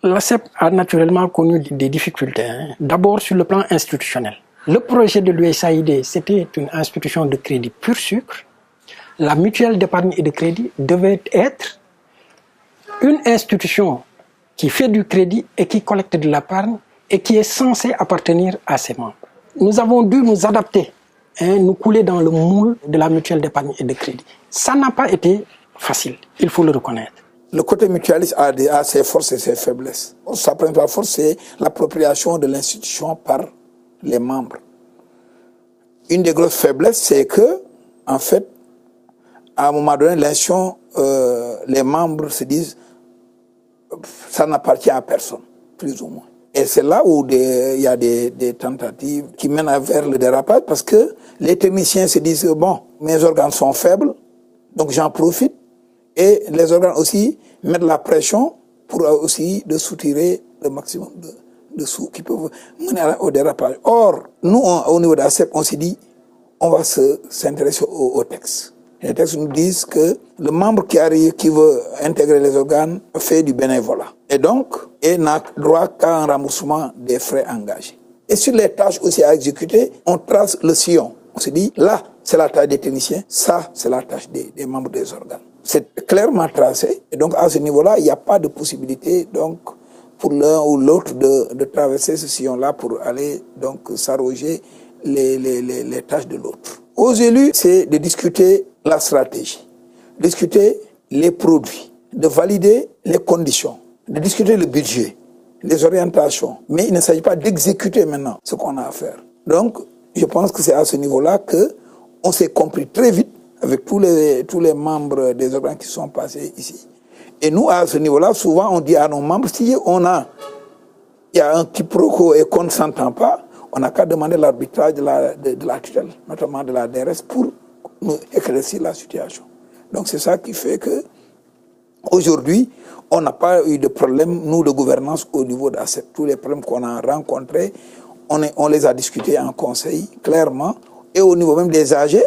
L'ACEP a naturellement connu des difficultés, d'abord sur le plan institutionnel. Le projet de l'USAID, c'était une institution de crédit pur sucre. La mutuelle d'épargne et de crédit devait être une institution qui fait du crédit et qui collecte de l'épargne et qui est censée appartenir à ses membres. Nous avons dû nous adapter, nous couler dans le moule de la mutuelle d'épargne et de crédit. Ça n'a pas été facile, il faut le reconnaître. Le côté mutualiste a ses forces et ses faiblesses. Sa principale force, c'est l'appropriation de l'institution par les membres. Une des grosses faiblesses, c'est que, en fait, à un moment donné, l'institution, les membres se disent ça n'appartient à personne, plus ou moins. Et c'est là où il y a des tentatives qui mènent vers le dérapage parce que les techniciens se disent bon, mes organes sont faibles, donc j'en profite. Et les organes aussi mettent la pression pour aussi de soutirer le maximum de sous qui peuvent mener au dérapage. Or, nous, au niveau de l'ACEP, on s'est dit on va s'intéresser au texte. Les textes nous disent que le membre qui veut intégrer les organes fait du bénévolat. Et donc, il n'a droit qu'à un remboursement des frais engagés. Et sur les tâches aussi à exécuter, on trace le sillon. On se dit, là, c'est la tâche des techniciens, ça, c'est la tâche des membres des organes. C'est clairement tracé. Et donc, à ce niveau-là, il n'y a pas de possibilité, donc, pour l'un ou l'autre de traverser ce sillon-là pour aller, donc, s'arroger les tâches de l'autre. Aux élus, c'est de discuter la stratégie, discuter les produits, de valider les conditions, de discuter le budget, les orientations. Mais il ne s'agit pas d'exécuter maintenant ce qu'on a à faire. Donc, je pense que c'est à ce niveau-là qu'on s'est compris très vite avec tous les membres des organes qui sont passés ici. Et nous, à ce niveau-là, souvent, on dit à nos membres, si il y a un quiproquo et qu'on ne s'entend pas, on n'a qu'à demander l'arbitrage de la tutelle, notamment de la DRS, pour nous éclaircir la situation. Donc c'est ça qui fait que aujourd'hui, on n'a pas eu de problème, nous, de gouvernance au niveau d'ACEP. Tous les problèmes qu'on a rencontrés, on les a discutés en conseil, clairement, et au niveau même des AG,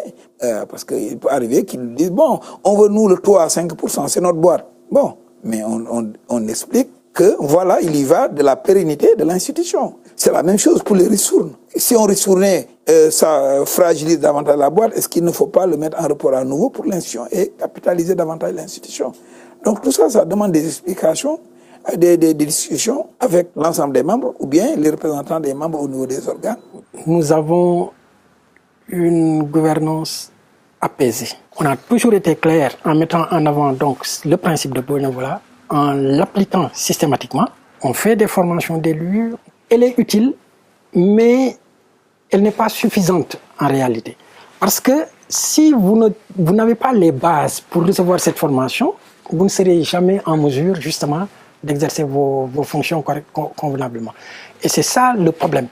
parce qu'il peut arriver qu'ils nous disent, bon, on veut nous le taux à 5%, c'est notre boîte. Bon, mais on explique que voilà, il y va de la pérennité de l'institution. C'est la même chose pour les ristournes. Si on ristournait, ça fragilise davantage la boîte, est-ce qu'il ne faut pas le mettre en report à nouveau pour l'institution et capitaliser davantage l'institution? Donc tout ça, ça demande des explications, des discussions avec l'ensemble des membres ou bien les représentants des membres au niveau des organes. Nous avons une gouvernance apaisée. On a toujours été clair en mettant en avant donc le principe de bénévolat, en l'appliquant systématiquement. On fait des formations d'élus. Elle est utile, mais elle n'est pas suffisante en réalité. Parce que si vous n'avez pas les bases pour recevoir cette formation, vous ne serez jamais en mesure justement d'exercer vos fonctions convenablement. Et c'est ça le problème.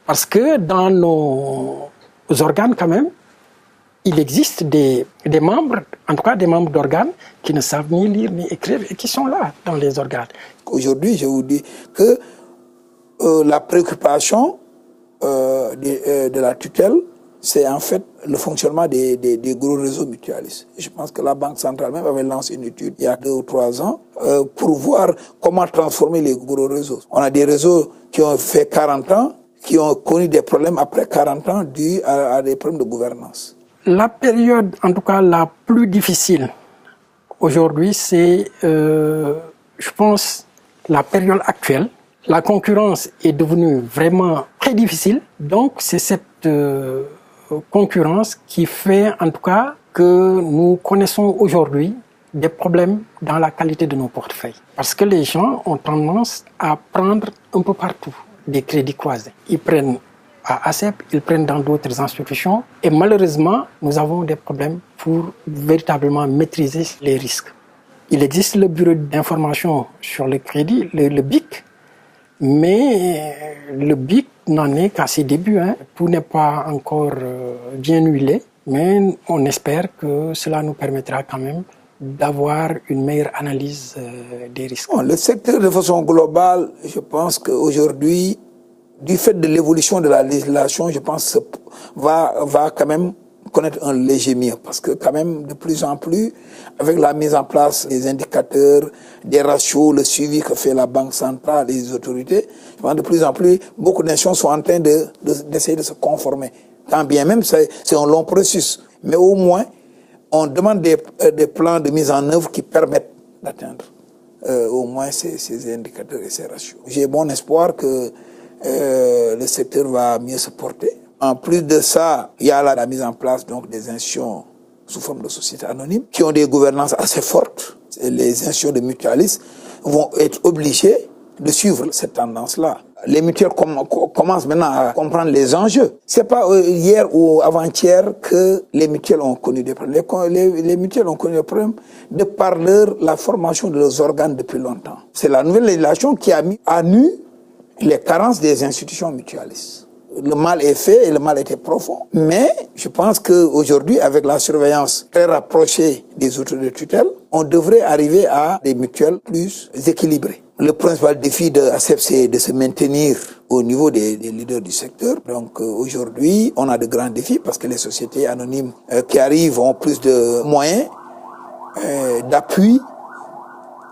Parce que dans nos organes quand même, il existe des membres, en tout cas des membres d'organes, qui ne savent ni lire ni écrire et qui sont là dans les organes. Aujourd'hui, je vous dis que la préoccupation de la tutelle, c'est en fait le fonctionnement des gros réseaux mutualistes. Je pense que la Banque centrale même avait lancé une étude il y a 2 ou 3 ans pour voir comment transformer les gros réseaux. On a des réseaux qui ont fait 40 ans, qui ont connu des problèmes après 40 ans dus à des problèmes de gouvernance. La période, en tout cas la plus difficile aujourd'hui, c'est, je pense, la période actuelle. La concurrence est devenue vraiment très difficile. Donc, c'est cette concurrence qui fait, en tout cas, que nous connaissons aujourd'hui des problèmes dans la qualité de nos portefeuilles. Parce que les gens ont tendance à prendre un peu partout des crédits croisés. Ils prennent à ACEP, ils prennent dans d'autres institutions. Et malheureusement, nous avons des problèmes pour véritablement maîtriser les risques. Il existe le bureau d'information sur le crédit, le BIC, mais le BIC n'en est qu'à ses débuts. Tout n'est pas encore bien huilé, mais on espère que cela nous permettra quand même d'avoir une meilleure analyse des risques. Bon, le secteur de façon globale, je pense qu'aujourd'hui, du fait de l'évolution de la législation, je pense va quand même connaître un léger mieux, parce que quand même, de plus en plus, avec la mise en place des indicateurs, des ratios, le suivi que fait la Banque centrale et les autorités, de plus en plus, beaucoup de nations sont en train d'essayer de se conformer. Quand bien même, c'est un long processus. Mais au moins, on demande des plans de mise en œuvre qui permettent d'atteindre au moins ces indicateurs et ces ratios. J'ai bon espoir que le secteur va mieux se porter. En plus de ça, il y a la mise en place donc, des institutions sous forme de sociétés anonymes qui ont des gouvernances assez fortes. Et les institutions de mutualistes vont être obligées de suivre cette tendance-là. Les mutuelles commencent maintenant à comprendre les enjeux. C'est pas hier ou avant-hier que les mutuelles ont connu des problèmes. Les mutuelles ont connu des problèmes de par la formation de leurs organes depuis longtemps. C'est la nouvelle législation qui a mis à nu les carences des institutions mutualistes. Le mal est fait et le mal était profond. Mais je pense qu'aujourd'hui, avec la surveillance très rapprochée des autorités de tutelle, on devrait arriver à des mutuelles plus équilibrées. Le principal défi de ACEP, c'est de se maintenir au niveau des leaders du secteur. Donc aujourd'hui, on a de grands défis parce que les sociétés anonymes qui arrivent ont plus de moyens, d'appui,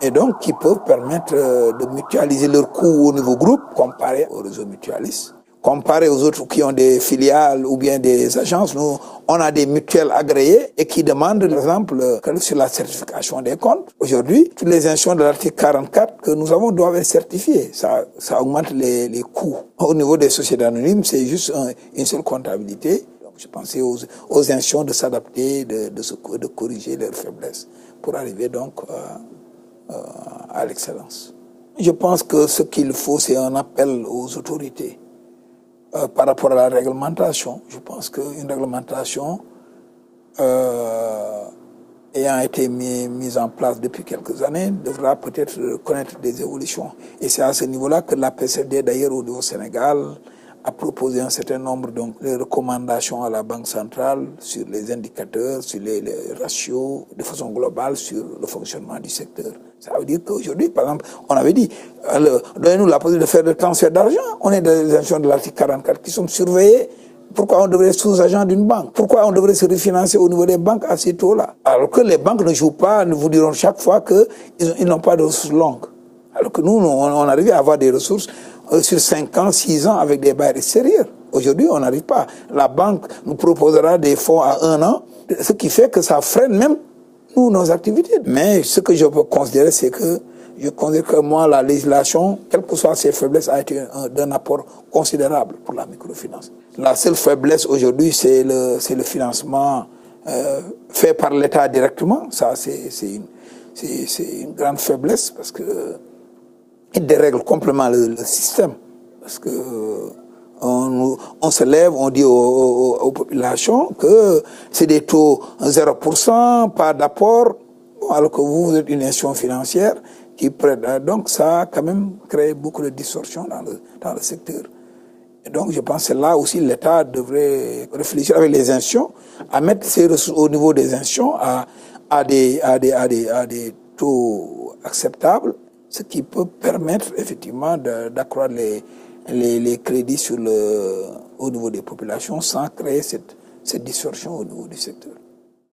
et donc qui peuvent permettre de mutualiser leurs coûts au niveau groupe comparé au réseau mutualiste. Comparé aux autres qui ont des filiales ou bien des agences, nous, on a des mutuelles agréées et qui demandent, par exemple, sur la certification des comptes. Aujourd'hui, toutes les institutions de l'article 44 que nous avons doivent être certifiées. Ça augmente les coûts. Au niveau des sociétés anonymes, c'est juste une seule comptabilité. Donc, je pensais aux institutions de s'adapter, de corriger leurs faiblesses pour arriver donc à l'excellence. Je pense que ce qu'il faut, c'est un appel aux autorités. Par rapport à la réglementation, je pense qu'une réglementation ayant été mise en place depuis quelques années devra peut-être connaître des évolutions. Et c'est à ce niveau-là que la PCD, d'ailleurs au niveau Sénégal, a proposé un certain nombre de recommandations à la Banque centrale sur les indicateurs, sur les ratios, de façon globale sur le fonctionnement du secteur. Ça veut dire qu'aujourd'hui, par exemple, on avait dit, donnez-nous la possibilité de faire des transferts d'argent. On est dans les institutions de l'article 44 qui sont surveillées. Pourquoi on devrait être sous-agent d'une banque? Pourquoi on devrait se refinancer au niveau des banques à ces taux-là? Alors que les banques ne jouent pas, nous vous diront chaque fois qu'ils n'ont pas de ressources longues. Alors que nous, on arrive à avoir des ressources sur 5 ans, 6 ans avec des bailleurs extérieurs. Aujourd'hui, on n'arrive pas. La banque nous proposera des fonds à 1 an, ce qui fait que ça freine même nos activités. Mais ce que je peux considérer, c'est que je considère que moi, la législation, quelles que soient ses faiblesses, a été d'un apport considérable pour la microfinance. La seule faiblesse aujourd'hui, c'est le financement fait par l'État directement. Ça, c'est une grande faiblesse parce que il dérègle complètement le système. Parce que on se lève, on dit aux populations que c'est des taux 0%, pas d'apport, alors que vous êtes une institution financière qui prête. Donc ça a quand même créé beaucoup de distorsions dans le secteur. Et donc je pense que là aussi l'État devrait réfléchir avec les institutions à mettre ces ressources au niveau des institutions à des taux acceptables, ce qui peut permettre effectivement d'accroître les crédits au niveau des populations sans créer cette distorsion au niveau du secteur.